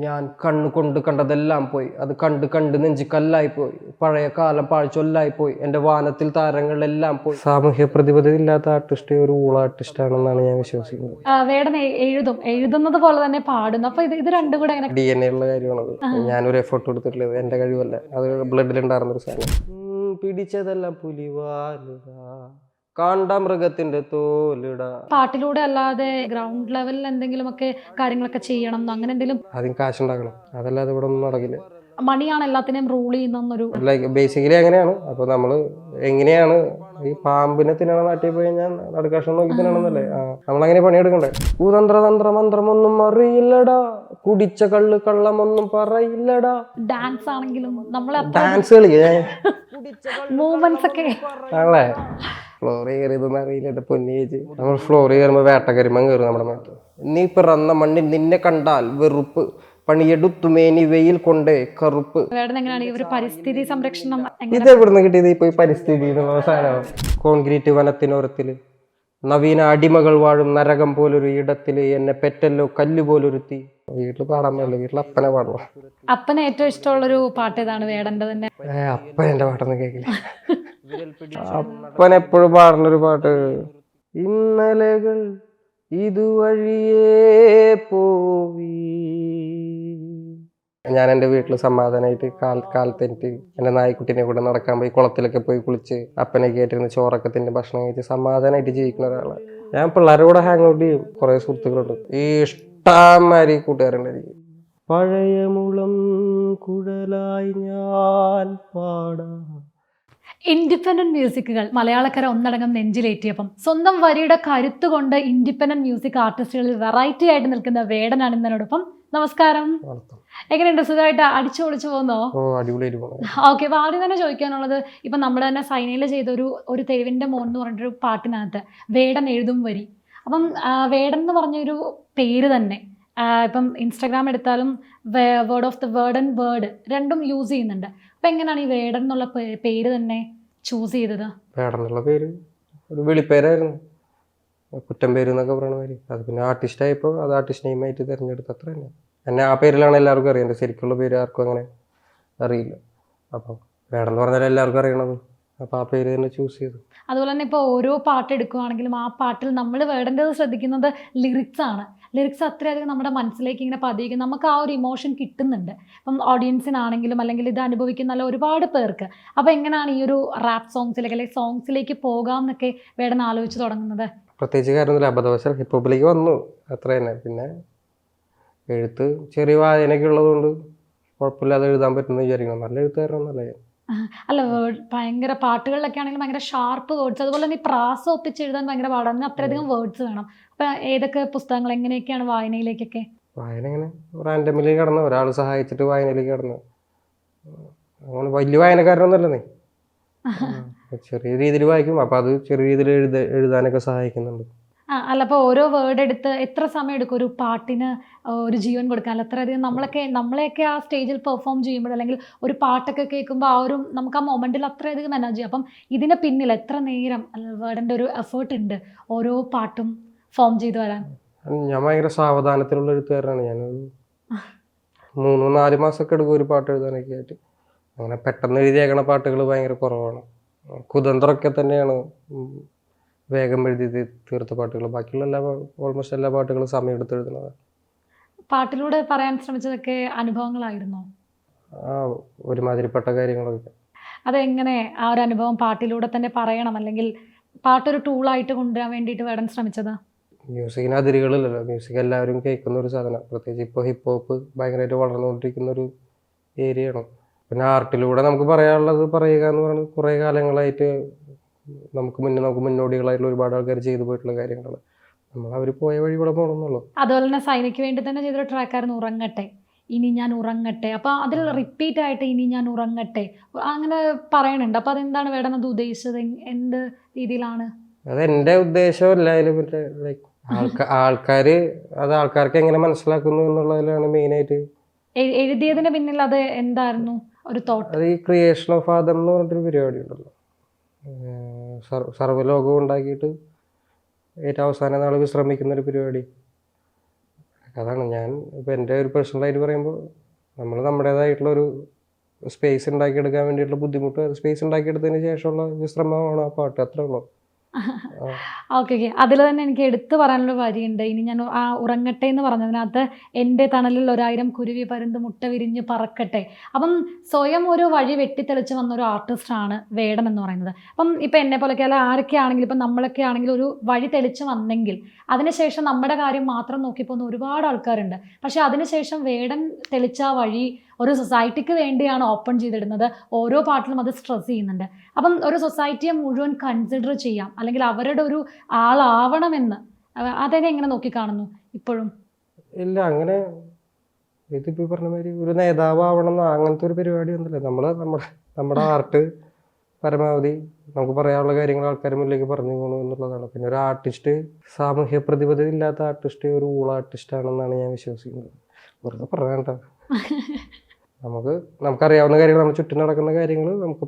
ഞാൻ കണ്ണുകൊണ്ട് കണ്ടതെല്ലാം പോയി, അത് കണ്ട് കണ്ട് നെഞ്ചിക്കല്ലായി പോയി, പഴയ കാലം പാഴ്ചൊല്ലായി പോയി, എൻ്റെ വാനത്തിൽ താരങ്ങളെല്ലാം പോയി. സാമൂഹ്യ പ്രതിബദ്ധത ഇല്ലാത്ത ആർട്ടിസ്റ്റ് ഒരു ഊള ആർട്ടിസ്റ്റ് ആണെന്നാണ് ഞാൻ വിശ്വസിക്കുന്നത്. വേടൻ എഴുതുന്നത് പോലെ തന്നെ പാടുന്നു. അപ്പൊ ഇത് രണ്ടും കൂടെ എങ്ങനെ DNA ഉള്ള കാര്യമാണത്. ഞാനൊരു എഫേർട്ട് എടുത്തിട്ടുള്ളത് എൻ്റെ കഴിവല്ല, അത് ബ്ലഡിലുണ്ടായിരുന്നൊരു സാധനം. പിടിച്ചതെല്ലാം പുലിവാലിടാ, കാണ്ട മൃഗത്തിന്റെ തോലിട. പാട്ടിലൂടെ അല്ലാതെ ഗ്രൗണ്ട് ലെവലിൽ എന്തെങ്കിലുമൊക്കെ കാര്യങ്ങളൊക്കെ ചെയ്യണം അങ്ങനെ എന്തെങ്കിലും? ആദ്യം കാശുണ്ടാക്കണം, അതല്ലാതെ ഇവിടെ ഒന്നും നടക്കില്ല. മണിയാണ് എല്ലാത്തിനെയും റൂൾ ചെയ്യുന്നൊരു ലൈക്ക് ബേസിക്കലി അങ്ങനെയാണ്. അപ്പൊ നമ്മള് എങ്ങനെയാണ് ഈ പാമ്പിനെ തിന്നണ നാട്ടിൽ പോയി കഴിഞ്ഞാൽ നടുക്കഷ്ണം നോക്കി തിന്നണമെന്നല്ലേ? നമ്മളങ്ങനെ പണിയെടുക്കണ്ടേ? കുതന്ത്ര മന്ത്രമൊന്നും അറിയില്ലടാ, കുടിച്ച കള്ളമൊന്നും പറയില്ലടാ. ഡാൻസ് ആണെങ്കിലും നമ്മൾ ഡാൻസ് കളിക്കേ മൂവ്മെന്റ്സ് ഒക്കെ ആണല്ലേ? ഫ്ലോർ കയറിയതൊന്നും അറിയില്ല എന്റെ പൊന്നേജ്. നമ്മൾ ഫ്ലോർ കയറുമ്പോ വേട്ടക്കരിമൻ കയറും നമ്മുടെ മേത്ത്. നീ പിറന്ന മണ്ണിൽ നിന്നെ കണ്ടാൽ വെറുപ്പ്, പണിയെടുത്തുമേനി വെയിൽ കൊണ്ടേ കറുപ്പ്. പരിസ്ഥിതി സംരക്ഷണം ഇത് എവിടുന്ന് കിട്ടിയത് ഇപ്പൊ ഈ പരിസ്ഥിതി എന്നുള്ള സാധനമാണ്? കോൺക്രീറ്റ് വനത്തിനോരത്തില് നവീന അടിമകൾ വാഴും നരകം പോലൊരു ഇടത്തില് എന്നെ പെറ്റല്ലോ കല്ലുപോലൊരുത്തി. വീട്ടില് പാടാൻ പാടില്ല, വീട്ടിൽ അപ്പനെ പാടണം. അപ്പന് ഏറ്റവും ഇഷ്ടമുള്ളൊരു പാട്ട് ഏതാണ് വേടന്റെ തന്നെ? അപ്പൻ എന്റെ പാട്ടൊന്നും കേൾക്കില്ല. അപ്പൻ എപ്പോഴും പാടുന്നൊരു പാട്ട്, ഇന്നലകൾ ഇതുവഴിയേ പോവി. ഞാൻ എൻ്റെ വീട്ടിൽ സമാധാനമായിട്ട് കാലത്തെനിക്ക് എൻ്റെ നായ്ക്കുട്ടീനെ കൂടെ നടക്കാൻ പോയി കുളത്തിലൊക്കെ പോയി കുളിച്ച് അപ്പനൊക്കെ ആയിട്ടിരുന്ന് ചോറൊക്കെ തിന്ന് ഭക്ഷണം കഴിച്ച് സമാധാനമായിട്ട് ജീവിക്കുന്ന ഒരാളാണ് ഞാൻ. പിള്ളേരുടെ കൂടെ ഹാങ് ഔട്ട് ചെയ്യും. കുറേ സുഹൃത്തുക്കളുണ്ട്, ഈ ഇഷ്ടംമാതിരി കൂട്ടുകാരുണ്ട് എനിക്ക്. പഴയ മുളം കുഴലായി ഞാൻ പാടാം. ഇൻഡിപെൻഡന്റ് മ്യൂസിക്കുകൾ മലയാളക്കര ഒന്നടങ്കം നെഞ്ചിലേറ്റിയപ്പം സ്വന്തം വരിയുടെ കരുത്തുകൊണ്ട് ഇൻഡിപെൻഡന്റ് മ്യൂസിക് ആർട്ടിസ്റ്റുകളിൽ വെറൈറ്റി ആയിട്ട് നിൽക്കുന്ന വേടനാണ് ഇന്നോടൊപ്പം. നമസ്കാരം. എങ്ങനെയുണ്ട്? സുഖമായിട്ട് അടിച്ചു പൊളിച്ചു പോകുന്നോ? ഓക്കെ. അപ്പൊ ആദ്യം തന്നെ ചോദിക്കാനുള്ളത്, ഇപ്പം നമ്മുടെ തന്നെ സൈനയിൽ ചെയ്ത ഒരു തെരുവിന്റെ മോൻ എന്ന് പറഞ്ഞിട്ടൊരു പാട്ടിനകത്ത് വേടൻ എഴുതും വരി. അപ്പം വേടൻ എന്ന് പറഞ്ഞൊരു പേര് തന്നെ ഇപ്പം ഇൻസ്റ്റാഗ്രാം എടുത്താലും word of the word and word രണ്ടും യൂസ് ചെയ്യുന്നുണ്ട്. അപ്പൊ എങ്ങനെയാണ് ഈ വേടൻ എന്നുള്ള പേര് തന്നെ ചൂസ് ചെയ്തത്? വേടൻ എന്നുള്ള പേര് ഒരു വിളിപ്പേരായിരുന്നു, കുറ്റം പേര് എന്നൊക്കെ പറയണ പേര്. അത് പിന്നെ ആർട്ടിസ്റ്റ് ആയപ്പോൾ അത് ആർട്ടിസ്റ്റ് നെയിമായിട്ട് തിരഞ്ഞെടുത്ത് അത്ര തന്നെ. എന്നെ ആ പേരിലാണ് എല്ലാവർക്കും അറിയാം. എൻ്റെ ശരിക്കുള്ള പേര് ആർക്കും അങ്ങനെ അറിയില്ല. അപ്പം വേടൻ എന്ന് പറഞ്ഞാൽ എല്ലാവർക്കും അറിയണത്, അപ്പോൾ ആ പേര് തന്നെ ചൂസ് ചെയ്തു. അതുപോലെ തന്നെ ഇപ്പോൾ ഓരോ പാട്ട് എടുക്കുകയാണെങ്കിലും ആ പാട്ടിൽ നമ്മൾ വേടേണ്ടത് ശ്രദ്ധിക്കുന്നത് ലിറിക്സ് ആണ്. ലിറിക്സ് അത്രയധികം നമ്മുടെ മനസ്സിലേക്ക് ഇങ്ങനെ പതിയിരിക്കും, നമുക്ക് ആ ഒരു ഇമോഷൻ കിട്ടുന്നുണ്ട്. ഇപ്പം ഓഡിയൻസിനാണെങ്കിലും അല്ലെങ്കിൽ ഇത് അനുഭവിക്കുന്ന ഒരുപാട് പേർക്ക്. അപ്പോൾ എങ്ങനെയാണ് ഈ ഒരു റാപ്പ് സോങ്സിലേക്ക് അല്ലെങ്കിൽ സോങ്സിലേക്ക് പോകാം എന്നൊക്കെ വേടൻ ആലോചിച്ച് തുടങ്ങുന്നത്? പ്രത്യേകിച്ച് കാര്യമൊന്നുമില്ല, അബദ്ധവശാൽ ഹിപ്ഹോപ്പിലേക്ക് വന്നു, അത്ര തന്നെ. പിന്നെ എഴുത്ത് ചെറിയ വായനയൊക്കെ ഉള്ളതുകൊണ്ട് കുഴപ്പമില്ലാതെ എഴുതാൻ പറ്റുമെന്ന് വിചാരിക്കണം. നല്ല എഴുത്തുകാരനൊന്നല്ല ഞാൻ. അല്ല, ഭയങ്കര പാട്ടുകളിലൊക്കെ ആണെങ്കിൽ ഭയങ്കര ഷാർപ്പ് വേർഡ്സ്, അതുപോലെ തന്നെ ഈ പ്രാസം ഒപ്പിച്ച് എഴുതാൻ ഭയങ്കര പാടാണ്. അത്രയധികം വേർഡ്സ് വേണം. അപ്പം ഏതൊക്കെ പുസ്തകങ്ങൾ എങ്ങനെയൊക്കെയാണ് വായനയിലേക്കൊക്കെ? വായന ഇങ്ങനെ റാൻഡമിലേക്ക് കടന്നു, ഒരാൾ സഹായിച്ചിട്ട് വായനയിലേക്ക് കടന്നു. അങ്ങനെ വലിയ വായനക്കാരനൊന്നുമല്ലേ. ചെറിയ രീതിയിൽ വായിക്കും, അപ്പം അത് ചെറിയ രീതിയിൽ എഴുതാനൊക്കെ സഹായിക്കുന്നുണ്ട്. അല്ല, അപ്പോൾ ഓരോ വേർഡ് എടുത്ത് എത്ര സമയം എടുക്കും ഒരു പാട്ടിന് ഒരു ജീവൻ കൊടുക്കാൻ? അത്രയധികം നമ്മളെയൊക്കെ ആ സ്റ്റേജിൽ പെർഫോം ചെയ്യുമ്പോൾ അല്ലെങ്കിൽ ഒരു പാട്ടൊക്കെ കേൾക്കുമ്പോൾ നമുക്ക് ആ മൊമെൻറ്റിൽ അത്രയധികം എനർജി. അപ്പം ഇതിന് പിന്നിൽ എത്ര നേരം വേർഡിൻ്റെ ഒരു എഫേർട്ട് ഉണ്ട് ഓരോ പാട്ടും ഫോം ചെയ്ത് വരാൻ? ഞാൻ ഭയങ്കര സാവധാനത്തിലുള്ള എഴുത്തുകാരനാണ്. ഞാനൊരു 3-4 മാസമൊക്കെ എടുക്കും ഒരു പാട്ട് എഴുതാനൊക്കെ ആയിട്ട്. അങ്ങനെ പെട്ടെന്ന് എഴുതിയേക്കണ പാട്ടുകൾ ഭയങ്കര കുറവാണ്. കുതന്ത്രമൊക്കെ തന്നെയാണ് വേഗം എഴുതി തീർത്ത പാട്ടുകൾ. ബാക്കിയുള്ള ഓൾമോസ്റ്റ് എല്ലാ പാട്ടുകളും സമയം എടുത്ത് എഴുതുന്നത്. പാട്ടിലൂടെ പറയാൻ ശ്രമിച്ചതൊക്കെ അനുഭവങ്ങളായിരുന്നോ? ഒരുമാതിരിപ്പെട്ട കാര്യങ്ങളൊക്കെ. അതെങ്ങനെ ആ ഒരു അനുഭവം പാട്ടിലൂടെ തന്നെ പറയണം, അല്ലെങ്കിൽ പാട്ടൊരു ടൂളായിട്ട് കൊണ്ടുവരാൻ വേണ്ടിയിട്ട് വേടൻ ശ്രമിച്ചത്? മ്യൂസിക്കിന് അതിരുകളില്ലല്ലോ. മ്യൂസിക് എല്ലാവരും കേൾക്കുന്ന ഒരു സാധനം. പ്രത്യേകിച്ച് ഇപ്പോൾ ഹിപ്ഹോപ്പ് ഭയങ്കരമായിട്ട് വളർന്നുകൊണ്ടിരിക്കുന്ന ഒരു ഏരിയയാണ്. പിന്നെ ആർട്ടിലൂടെ നമുക്ക് പറയാനുള്ളത് പറയുക എന്ന് പറയുന്നത് കുറേ കാലങ്ങളായിട്ട് നമുക്ക് മുന്നോടികളായിട്ടുള്ള ഒരുപാട് ആൾക്കാർ ചെയ്തു പോയിട്ടുള്ള കാര്യങ്ങൾ. നമ്മൾ അവർ പോയ വഴി കൂടെ പോകണമെന്നുള്ളൂ. അതുപോലെ തന്നെ സൈനയ്ക്ക് വേണ്ടി തന്നെ ചെയ്തൊരു ട്രാക്കായിരുന്നു ഉറങ്ങട്ടെ, ഇനി ഞാൻ ഉറങ്ങട്ടെ. അപ്പോൾ അതിൽ റിപ്പീറ്റ് ആയിട്ട് ഇനി ഞാൻ ഉറങ്ങട്ടെ അങ്ങനെ പറയണുണ്ട്. അപ്പോൾ അതെന്താണ് വേടൻ അത് ഉദ്ദേശിച്ചത്? എന്ത് രീതിയിലാണ്? അത് എൻ്റെ ഉദ്ദേശമല്ല. അതിൽ മറ്റേ ലൈക്ക് ആൾക്കാർക്ക് എങ്ങനെ മനസ്സിലാക്കുന്നു എന്നുള്ളതിലാണ് മെയിനായിട്ട്. എഴുതിയതിന് പിന്നിൽ അത് എന്തായിരുന്നു ഒരു തോട്ട്? അത് ഈ ക്രിയേഷൻ ഓഫ് ആദം എന്ന് പറഞ്ഞിട്ടൊരു പരിപാടി ഉണ്ടല്ലോ. സർവ്വലോകവും ഉണ്ടാക്കിയിട്ട് ഏറ്റവും അവസാന നാൾ വിശ്രമിക്കുന്നൊരു പരിപാടി. അതാണ് ഞാൻ ഇപ്പം എൻ്റെ ഒരു പേഴ്സണലായിട്ട് പറയുമ്പോൾ നമ്മൾ നമ്മുടേതായിട്ടുള്ള ഒരു സ്പേസ് ഉണ്ടാക്കിയെടുക്കാൻ വേണ്ടിയിട്ടുള്ള ബുദ്ധിമുട്ട്, സ്പേസ് ഉണ്ടാക്കിയെടുത്തതിന് ശേഷമുള്ള വിശ്രമമാണ് ആ പാട്ട്, അത്രേ ഉള്ളൂ. Okay okay. അതിൽ തന്നെ എനിക്ക് എടുത്തു പറയാനുള്ള വരിയുണ്ട്. ഇനി ഞാൻ ആ ഉറങ്ങട്ടെ എന്ന് പറഞ്ഞതിനകത്ത് എൻ്റെ തണലിൽ 1000 കുരുവി പരുന്ത് മുട്ട വിരിഞ്ഞ് പറക്കട്ടെ. അപ്പം സ്വയം ഒരു വഴി വെട്ടിത്തെളിച്ച് വന്ന ഒരു ആർട്ടിസ്റ്റാണ് വേടൻ എന്ന് പറയുന്നത്. അപ്പം ഇപ്പം എന്നെ പോലൊക്കെ അല്ല ആരൊക്കെ ആണെങ്കിലും ഇപ്പം നമ്മളൊക്കെ ആണെങ്കിലും ഒരു വഴി തെളിച്ച് വന്നെങ്കിൽ അതിനുശേഷം നമ്മുടെ കാര്യം മാത്രം നോക്കി പോകുന്ന ഒരുപാട് ആൾക്കാരുണ്ട്. പക്ഷെ അതിനുശേഷം വേടൻ തെളിച്ച ആ വഴി ഒരു സൊസൈറ്റിക്ക് വേണ്ടിയാണ് ഓപ്പൺ ചെയ്തിടുന്നത്. ഓരോ പാട്ടിലും അത് സ്ട്രെസ് ചെയ്യുന്നുണ്ട്. അപ്പം ഒരു സൊസൈറ്റിയെ മുഴുവൻ കൺസിഡർ ചെയ്യാം, അല്ലെങ്കിൽ അവരുടെ ഒരു ആളാവണമെന്ന് അതിനെ എങ്ങനെ നോക്കിക്കാണുന്നു ഇപ്പോഴും? ഇല്ല, അങ്ങനെ ഇതിപ്പോൾ പറഞ്ഞ മാതിരി ഒരു നേതാവാവണം എന്നോ അങ്ങനത്തെ ഒരു പരിപാടി ഒന്നുമില്ല. നമ്മുടെ ആർട്ട് പരമാവധി നമുക്ക് പറയാനുള്ള കാര്യങ്ങൾ ആൾക്കാരുടെ മുന്നിലേക്ക് പറഞ്ഞു പോകണം എന്നുള്ളതാണ്. പിന്നെ ഒരു ആർട്ടിസ്റ്റ്, സാമൂഹ്യ പ്രതിബദ്ധത ഇല്ലാത്ത ആർട്ടിസ്റ്റ് ഒരു ഊള ആർട്ടിസ്റ്റാണെന്നാണ് ഞാൻ വിശ്വസിക്കുന്നത്. വെറുതെ പറയാണ്ട. നമുക്കറിയാവുന്ന കാര്യങ്ങൾ, നമ്മുടെ ചുറ്റും നടക്കുന്ന കാര്യങ്ങൾ നമുക്ക്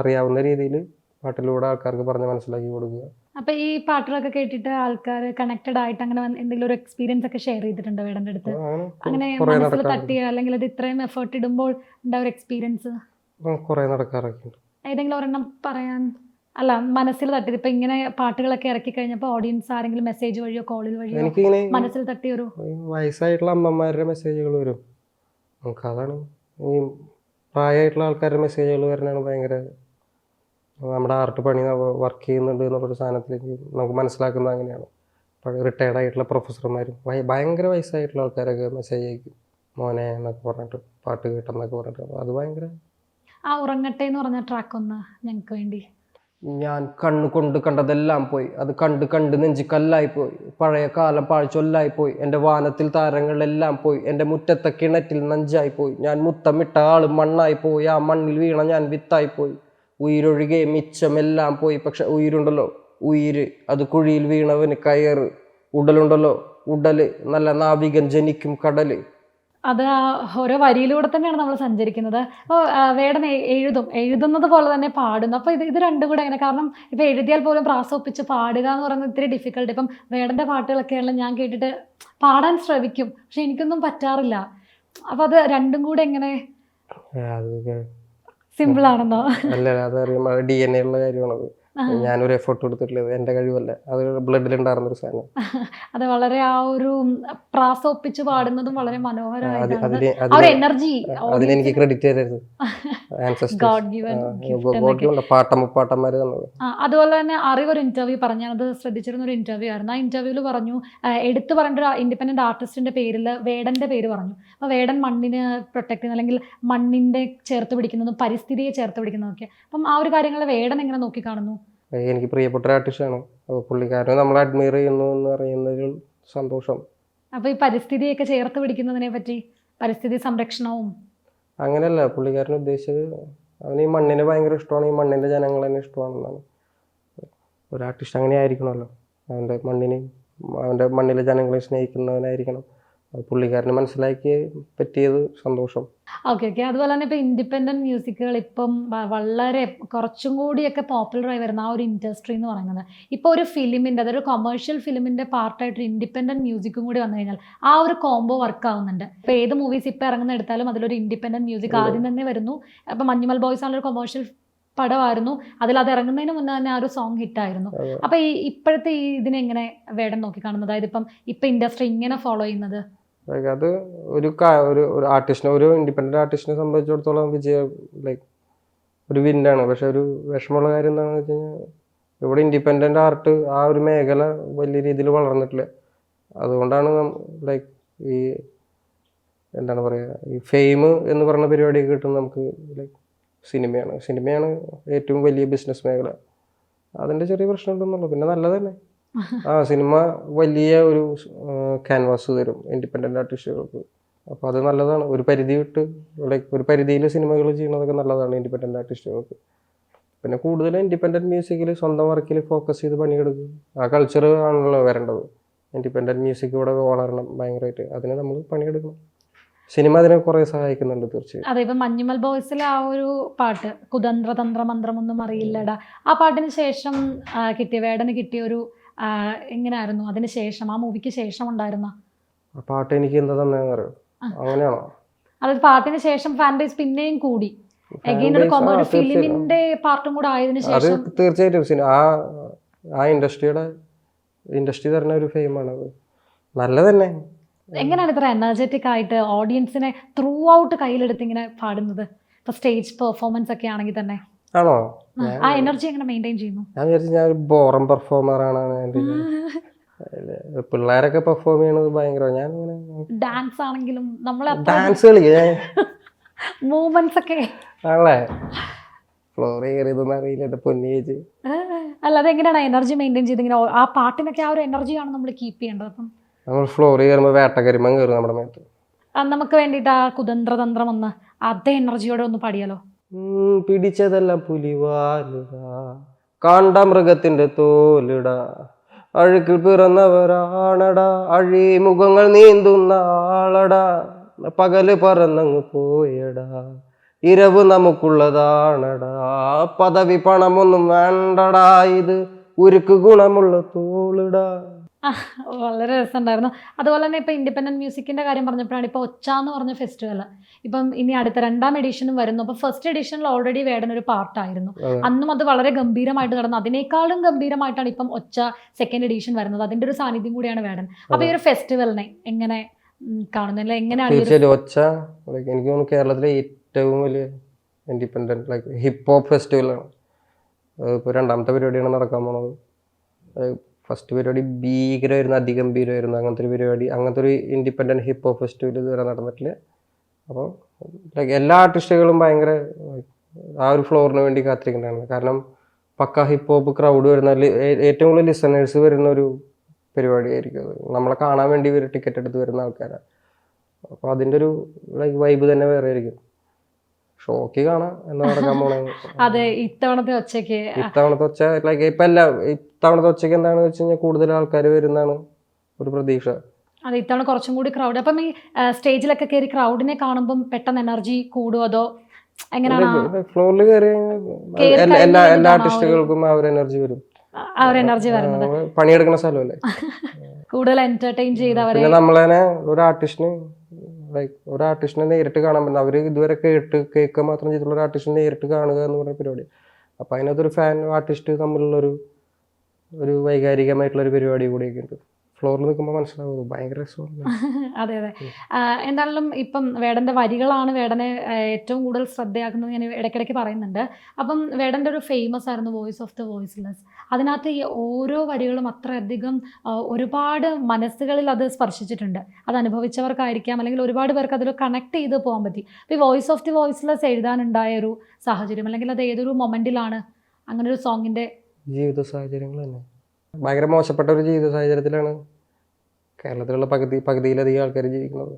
അറിയാവുന്ന രീതിയിൽ പാട്ടിലൂടെ ആൾക്കാർക്ക് പറഞ്ഞ് മനസ്സിലാക്കി കൊടുക്കുക. അപ്പൊ ഈ പാട്ടുകളൊക്കെ കേട്ടിട്ട് ആൾക്കാർ കണക്റ്റഡ് ആയിട്ട് അങ്ങനെ എന്തെങ്കിലും ഒരു എക്സ്പീരിയൻസ് ഒക്കെ ഷെയർ ചെയ്തിട്ടുണ്ടോ വേടന്റെ അടുത്ത്? അങ്ങനെ മനസ്സിൽ തട്ടിയ, അല്ലെങ്കിൽ അത് ഇത്രയും എഫേർട്ട് ഇടുമ്പോൾ ഉണ്ടായ ഒരു എക്സ്പീരിയൻസ് കുറെ നടക്കാറൊക്കെ ഉണ്ട്. ഏതെങ്കിലും ഒരെണ്ണം പറയാൻ? അല്ല, മനസ്സിൽ തട്ടിയത് ഇപ്പൊ ഇങ്ങനെ പാട്ടുകളൊക്കെ ഇറക്കി കഴിഞ്ഞപ്പോൾ ഓഡിയൻസ് ആരെങ്കിലും മെസ്സേജ് വഴിയോ കോളിൽ വഴിയോ എനിക്കിങ്ങനെ മനസ്സിൽ തട്ടിയൊരു വയസ്സായിട്ടുള്ള അമ്മമാരുടെ മെസ്സേജുകൾ വരും. അതാണ് ഈ പ്രായമായിട്ടുള്ള ആൾക്കാരുടെ മെസ്സേജുകൾ വരുന്നതാണ് ഭയങ്കര, നമ്മുടെ ആർട്ട് പണി വർക്ക് ചെയ്യുന്നുണ്ട് എന്നുള്ളൊരു സാധനത്തിലേക്ക് നമുക്ക് മനസ്സിലാക്കുന്നത് അങ്ങനെയാണ്. റിട്ടയർഡ് ആയിട്ടുള്ള പ്രൊഫസർമാരും ഭയങ്കര വയസ്സായിട്ടുള്ള ആൾക്കാരൊക്കെ മെസ്സേജ് അയക്കും, മോനെ എന്നൊക്കെ പറഞ്ഞിട്ട്, പാട്ട് കേട്ടെന്നൊക്കെ പറഞ്ഞിട്ട്. അത് ഭയങ്കര. ആ ഉറങ്ങട്ടെ എന്ന് പറഞ്ഞ ട്രാക്ക് ഒന്ന് ഞങ്ങൾക്ക് വേണ്ടി. ഞാൻ കണ്ണുകൊണ്ട് കണ്ടതെല്ലാം പോയി, അത് കണ്ട് നെഞ്ചി കല്ലായിപ്പോയി, പഴയ കാലം പാഴ്ചൊല്ലായിപ്പോയി, എൻ്റെ വാനത്തിൽ താരങ്ങളെല്ലാം പോയി, എൻ്റെ മുറ്റത്തെ കിണറ്റിൽ നഞ്ചായിപ്പോയി, ഞാൻ മുത്തമിട്ട ആള് മണ്ണായിപ്പോയി, ആ മണ്ണിൽ വീണ ഞാൻ വിത്തായിപ്പോയി, ഉയരൊഴികെ മിച്ചമെല്ലാം പോയി, പക്ഷെ ഉயிருണ്ടല്ലോ ഉയിര്, അത് കുഴിയിൽ വീണവന് കയറ്, ഉടലുണ്ടല്ലോ ഉടല്, നല്ല നാവികൻ ജനിക്കും കടല്. അത് ഓരോ വരിയിലൂടെ തന്നെയാണ് നമ്മൾ സഞ്ചരിക്കുന്നത്. അപ്പോൾ വേടൻ എഴുതുന്നത് പോലെ തന്നെ പാടുന്നു. അപ്പോൾ ഇത് രണ്ടും കൂടെ എങ്ങനെ? കാരണം ഇപ്പോൾ എഴുതിയാൽ പോലും പ്രാസൊപ്പിച്ച് പാടുക എന്ന് പറയുന്നത് ഇത്തിരി ഡിഫിക്കൽട്ട്. ഇപ്പം വേടൻ്റെ പാട്ടുകളൊക്കെയാണല്ലോ ഞാൻ കേട്ടിട്ട് പാടാൻ ശ്രമിക്കും, പക്ഷെ എനിക്കൊന്നും പറ്റാറില്ല. അപ്പോൾ അത് രണ്ടും കൂടെ എങ്ങനെ സിമ്പിൾ ആണെന്നോ? അല്ല, അതറിയാം, DNA ഉള്ള കാര്യമാണത്. ഞാനൊരു എഫേർട്ട് കൊടുത്തിട്ടുള്ളത് എൻ്റെ കഴിവല്ല, അത് ബ്ലഡിലുണ്ടായിരുന്നൊരു സാധനം. അത് വളരെ ആ ഒരു പ്രാസൊപ്പിച്ച് പാടുന്നതും വളരെ മനോഹരമായിട്ടാണ്. എനർജി അതിനെനിക്ക് ക്രെഡിറ്റ് തരരുത്. പാട്ടന്മാര് തന്നത്. അതുപോലെ തന്നെ അറിവൊരു ഇന്റർവ്യൂ പറഞ്ഞു, അത് ശ്രദ്ധിച്ചിരുന്ന ഒരു ഇന്റർവ്യൂ ആയിരുന്നു. ആ ഇന്റർവ്യൂവിൽ പറഞ്ഞു, എടുത്തു പറഞ്ഞ ഒരു ഇൻഡിപെൻഡന്റ് ആർട്ടിസ്റ്റിന്റെ പേരിൽ വേടന്റെ പേര് പറഞ്ഞു. അപ്പോൾ വേടൻ മണ്ണിനെ പ്രൊട്ടക്ട് ചെയ്യുന്ന, അല്ലെങ്കിൽ മണ്ണിന്റെ ചേർത്ത് പിടിക്കുന്നതും പരിസ്ഥിതിയെ ചേർത്ത് പിടിക്കുന്നതൊക്കെ. അപ്പം ആ ഒരു കാര്യങ്ങൾ വേടൻ എങ്ങനെ നോക്കിക്കാണുന്നു? എനിക്ക് പ്രിയപ്പെട്ട ഒരു ആർട്ടിസ്റ്റാണ്. പുള്ളിക്കാരനെ നമ്മൾ അഡ്മയർ ചെയ്യുന്നു എന്ന് പറയുന്നതിൽ സന്തോഷം. അപ്പോൾ ഈ പരിസ്ഥിതിയൊക്കെ ചേർത്ത് പിടിക്കുന്നതിനെ പറ്റി, പരിസ്ഥിതി സംരക്ഷണവും അങ്ങനെയല്ല പുള്ളിക്കാരൻ ഉദ്ദേശിച്ചത്. അവന് ഈ മണ്ണിനെ ഭയങ്കര ഇഷ്ടമാണ്, ഈ മണ്ണിൻ്റെ ജനങ്ങളെ ഇഷ്ടമാണെന്നാണ്. ഒരു ആർട്ടിസ്റ്റ് അങ്ങനെ ആയിരിക്കണമല്ലോ, അവൻ്റെ മണ്ണിലെ ജനങ്ങളെ സ്നേഹിക്കുന്നവനായിരിക്കണം. പുള്ളിക്കാരന് മനസ്സിലാക്കി പറ്റിയത് സന്തോഷം. ഓക്കെ. അതുപോലെ തന്നെ ഇപ്പോൾ ഇൻഡിപെൻഡൻറ്റ് മ്യൂസിക്കുകൾ ഇപ്പം വളരെ കുറച്ചും കൂടിയൊക്കെ പോപ്പുലറായി വരുന്ന ആ ഒരു ഇൻഡസ്ട്രി എന്ന് പറയുന്നത്, ഇപ്പോൾ ഒരു ഫിലിമിൻ്റെ, അതൊരു കൊമേഴ്ഷ്യൽ ഫിലിമിൻ്റെ പാർട്ടായിട്ടൊരു ഇൻഡിപെൻഡൻറ്റ് മ്യൂസിക്കും കൂടി വന്നു കഴിഞ്ഞാൽ ആ ഒരു കോംബോ വർക്ക് ആവുന്നുണ്ട്. ഇപ്പോൾ ഏത് മൂവീസ് ഇപ്പോൾ ഇറങ്ങുന്ന എടുത്താലും അതിലൊരു ഇൻഡിപെൻഡൻറ്റ് മ്യൂസിക് ആദ്യം തന്നെ വരുന്നു. അപ്പോൾ മഞ്ഞുമൽ ബോയ്സ് ആണൊരു കൊമേഴ്ഷ്യൽ പടമായിരുന്നു, അത് ഇറങ്ങുന്നതിന് മുന്നേ തന്നെ ആ ഒരു സോങ് ഹിറ്റായിരുന്നു. അപ്പോൾ ഇപ്പോഴത്തെ ഇതിനെ എങ്ങനെ വേടൻ നോക്കിക്കാണുന്നത്? അതായത് ഇപ്പം ഇൻഡസ്ട്രി ഇങ്ങനെ ഫോളോ ചെയ്യുന്നത്? അത് ഒരു ആർട്ടിസ്റ്റിനെ, ഒരു ഇൻഡിപെൻഡന്റ് ആർട്ടിസ്റ്റിനെ സംബന്ധിച്ചിടത്തോളം ഒരു വിന്നാണ്. പക്ഷെ ഒരു വിഷമമുള്ള കാര്യം എന്താണെന്ന് വെച്ച് കഴിഞ്ഞാൽ, ഇവിടെ ഇൻഡിപെൻഡന്റ് ആർട്ട് ആ ഒരു മേഖല വലിയ രീതിയിൽ വളർന്നിട്ടില്ല. അതുകൊണ്ടാണ് ഈ എന്താണ് പറയുക, ഈ ഫെയിം എന്ന് പറയുന്ന പരിപാടിയൊക്കെ കിട്ടുന്നത് നമുക്ക് സിനിമയാണ് ഏറ്റവും വലിയ ബിസിനസ് മേഖല. അതിൻ്റെ ചെറിയ പ്രശ്നം ഉണ്ടെന്നുള്ളൂ. പിന്നെ നല്ലത് തന്നെ, സിനിമ വലിയ ഒരു ക്യാൻവാസ് തരും ഇൻഡിപെൻഡന്റ് ആർട്ടിസ്റ്റുകൾക്ക്. അപ്പോൾ അത് നല്ലതാണ്. ഒരു പരിധി വിട്ട് ഒരു പരിധിയിൽ സിനിമകൾ ചെയ്യുന്നതൊക്കെ നല്ലതാണ് ഇൻഡിപെൻഡന്റ് ആർട്ടിസ്റ്റുകൾക്ക്. പിന്നെ കൂടുതലും ഇൻഡിപെൻഡന്റ് മ്യൂസിക്കിൽ സ്വന്തം വർക്കിൽ ഫോക്കസ് ചെയ്ത് പണിയെടുക്കും. ആ കൾച്ചർ ആണല്ലോ വരേണ്ടത്. ഇൻഡിപെൻഡന്റ് മ്യൂസിക് ഇവിടെ വളരണം ഭയങ്കരമായിട്ട്. അതിന് നമ്മൾ പണിയെടുക്കണം. സിനിമ അതിനെ കുറെ സഹായിക്കുന്നുണ്ട് തീർച്ചയായും. അതെ, ഇപ്പം മഞ്ഞുമൽ ബോയ്സിലെ ആ ഒരു പാട്ട്, കുതന്ത്ര തന്ത്ര മന്ത്രമൊന്നും അറിയില്ലടാ, ആ പാട്ടിന് ശേഷം വേടന് കിട്ടിയ ഒരു എങ്ങനെയായിരുന്നു അതിന് ശേഷം, ആ മൂവിക്ക് ശേഷം ഉണ്ടായിരുന്ന? ആ പാട്ട് എനിക്ക് എന്താ തന്നെയെന്ന് അറിയോ? അങ്ങനെയാണോ? അതായത് പാട്ടിന് ശേഷം ഫാൻ ബേസ് പിന്നെയും കൂടി എഗെയിൻ ഒരു ഫിലിമിന്റെ പാർട്ടും കൂടെ ആയതിനു അത് ശേഷം തീർച്ചയായിട്ടും ആ ഇൻഡസ്ട്രി തരുന്ന ഒരു ഫെയിമാണ് അത്. നല്ലത് തന്നെ. എങ്ങനെയാണ് ഇത്ര എനർജറ്റിക് ആയിട്ട് ഓഡിയൻസിനെ ത്രൂ ഔട്ട് കയ്യിലെടുത്ത് ഇങ്ങനെ പാടുന്നത്? ഇപ്പൊ സ്റ്റേജ് പെർഫോമൻസ് ഒക്കെ ആണെങ്കിൽ തന്നെ ആണോ? ആ എനർജി എങ്ങനെ മെയിൻറ്റെയിൻ ചെയ്യുന്നു? ഞാൻ വിചാരിച്ചു ഞാൻ ഒരു ബോറം പെർഫോമറാണ്. പിള്ളേരൊക്കെ പെർഫോം ചെയ്യണത് ഭയങ്കര. ഞാൻ ഡാൻസ് ആണെങ്കിലും നമ്മളെ ഡാൻസ് കളിക്കുക മൂവ്മെന്റ്സ് ഒക്കെ ആണല്ലേ? ഫ്ലോർ കയറിയതൊന്നും അറിയില്ല എന്റെ പൊന്നി ചേച്ചി. അല്ലാതെ എങ്ങനെയാണ് എനർജി മെയിൻറ്റെയിൻ ചെയ്ത് ഇങ്ങനെ ആ പാട്ടിനൊക്കെ ആ ഒരു എനർജിയാണ് നമ്മൾ കീപ്പ് ചെയ്യേണ്ടത്? അപ്പം നമ്മൾ ഫ്ലോർ കയറുമ്പോൾ വേട്ടക്കരിമം കയറും നമ്മുടെ മേത്ത്. നമുക്ക് വേണ്ടിയിട്ട് ആ കുതന്ത്രതന്ത്രം ഒന്ന് അതേ എനർജിയോടെ ഒന്ന് പാടിയാലോ? പിടിച്ചതെല്ലാം പുലിവാലുക, കാണ്ട മൃഗത്തിന്റെ തോലിട, അഴുക്കിൽ പിറന്നവരാണടാ, അഴിമുഖങ്ങൾ നീന്തുന്ന ആളടാ, പകല് പറന്നങ്ങ് പോയടാ, ഇരവ് നമുക്കുള്ളതാണടാ, പദവി പണമൊന്നും വേണ്ടടാ, ഇത് ഉരുക്ക് ഗുണമുള്ള തോളിടാ. വളരെ രസമുണ്ടായിരുന്നു. അതുപോലെ തന്നെ ഇപ്പൊ ഇൻഡിപെൻഡന്റ് മ്യൂസിക്കിന്റെ കാര്യം പറഞ്ഞപ്പോഴാണ് ഇപ്പൊ ഒച്ച എന്ന് പറഞ്ഞ ഫെസ്റ്റിവൽ ഇപ്പം ഇനി അടുത്ത 2ാം എഡിഷനും വരുന്നു. അപ്പൊ ഫസ്റ്റ് എഡിഷനിൽ ഓൾറെഡി വേടൻ ഒരു പാർട്ടായിരുന്നു. അന്നും അത് വളരെ ഗംഭീരമായിട്ട് നടന്നു. അതിനേക്കാളും ഗംഭീരമായിട്ടാണ് ഇപ്പം ഒച്ച 2nd എഡിഷൻ വരുന്നത്. അതിന്റെ ഒരു സാന്നിധ്യം കൂടിയാണ് വേടൻ. അപ്പൊ ഈ ഒരു ഫെസ്റ്റിവലിനെ എങ്ങനെ കാണുന്നില്ല? എങ്ങനെയാണ് തീർച്ചയായിട്ടും ഒച്ച എനിക്ക് തോന്നുന്നു കേരളത്തിലെ ഏറ്റവും വലിയ ഇൻഡിപെൻഡന്റ് ഹിപ്പ് ഹോപ്പ് ഫെസ്റ്റിവലാണ്. ഇപ്പോൾ 2ാമത്തെ പരിപാടിയാണ് നടക്കാൻ പോണത്. ഫസ്റ്റ് പരിപാടി ഭീകരമായിരുന്നു, അതിഗംഭീരമായിരുന്നു. അങ്ങനത്തെ ഒരു ഇൻഡിപെൻഡന്റ് ഹിപ്പ് ഹോപ്പ് ഫെസ്റ്റിവൽ ഇതുവരെ നടന്നിട്ടില്ല. അപ്പോൾ എല്ലാ ആർട്ടിസ്റ്റുകളും ഭയങ്കര ആ ഒരു ഫ്ലോറിന് വേണ്ടി കാത്തിരിക്കുന്നതാണ്. കാരണം പക്ക ഹിപ്പ് ഹോപ്പ് ക്രൗഡ് വരുന്ന ഏറ്റവും കൂടുതൽ ലിസണേഴ്സ് വരുന്ന ഒരു പരിപാടിയായിരിക്കും അത്. നമ്മളെ കാണാൻ വേണ്ടി ടിക്കറ്റ് എടുത്ത് വരുന്ന ആൾക്കാരാണ്. അപ്പോൾ അതിൻ്റെ ഒരു വൈബ് തന്നെ വേറെ ആയിരിക്കും. ഷോക്ക് കാണാം എന്താ നടക്കാൻ പോണേ. അതെ, ഇത്തവണത്തെ ഒച്ചയ്ക്ക് ഇത്തവണത്തെ ഒച്ചയ്ക്ക് എന്താണെന്ന് വെച്ച് കഴിഞ്ഞാൽ കൂടുതൽ ആൾക്കാർ വരുന്നതാണ് ഒരു പ്രതീക്ഷ. അതെ, ഇത്തവണ കുറച്ചും കൂടി ക്രൗഡ്. അപ്പം ഈ സ്റ്റേജിലൊക്കെ കയറി ക്രൗഡിനെ കാണുമ്പോൾ പെട്ടെന്ന് എനർജി കൂടും അതോ എങ്ങനെയാണ്? ഫ്ലോറിൽ കയറി എല്ലാ ആർട്ടിസ്റ്റുകൾക്കും ആ ഒരു എനർജി വരും. ആ ഒരു എനർജി വരുന്നത് പണിയെടുക്കുന്ന സ്ഥലമല്ലേ, കൂടുതൽ എന്റർടൈൻ ചെയ്തവരെ. പിന്നെ നമ്മളെ ഒരു ആർട്ടിസ്റ്റിനെ നേരിട്ട് കാണാൻ പറ്റുന്ന അവർ ഇതുവരെ കേൾക്കുക മാത്രം ചെയ്തിട്ടുള്ള ഒരു ആർട്ടിസ്റ്റിനെ നേരിട്ട് കാണുക എന്ന് പറഞ്ഞ പരിപാടി. അപ്പം അതിനകത്തൊരു ഫാൻ ആർട്ടിസ്റ്റ് തമ്മിലുള്ളൊരു വൈകാരികമായിട്ടുള്ളൊരു പരിപാടി കൂടിയൊക്കെ ഉണ്ട്. ഫ്ലോറിൽ നിൽക്കുമ്പോൾ മനസ്സിലാവും, ഭയങ്കര രസമാണ്. അതെ അതെ. എന്തായാലും ഇപ്പം വേടൻ്റെ വരികളാണ് വേടനെ ഏറ്റവും കൂടുതൽ ശ്രദ്ധയാക്കുന്നത് ഞാൻ ഇടയ്ക്കിടയ്ക്ക് പറയുന്നുണ്ട്. അപ്പം വേടൻ്റെ ഒരു ഫേമസ് ആയിരുന്നു വോയിസ് ഓഫ് ദ വോയിസ്ലെസ്. അതിനകത്ത് ഈ ഓരോ വരികളും അത്രയധികം ഒരുപാട് മനസ്സുകളിൽ അത് സ്പർശിച്ചിട്ടുണ്ട്. അത് അനുഭവിച്ചവർക്കായിരിക്കാം, അല്ലെങ്കിൽ ഒരുപാട് പേർക്ക് അതിൽ കണക്ട് ചെയ്ത് പോകാൻ പറ്റി. അപ്പോൾ ഈ വോയിസ് ഓഫ് ദി വോയിസ്ലെസ് എഴുതാനുണ്ടായ ഒരു സാഹചര്യം, അല്ലെങ്കിൽ അത് ഏതൊരു മൊമെൻറ്റിലാണ് അങ്ങനെ ഒരു സോങ്ങിൻ്റെ? ജീവിത സാഹചര്യങ്ങൾ തന്നെ ഭയങ്കര മോശപ്പെട്ട ഒരു ജീവിത സാഹചര്യത്തിലാണ് കേരളത്തിലുള്ള പകുതിയിലധികം ആൾക്കാർ ജീവിക്കുന്നത്.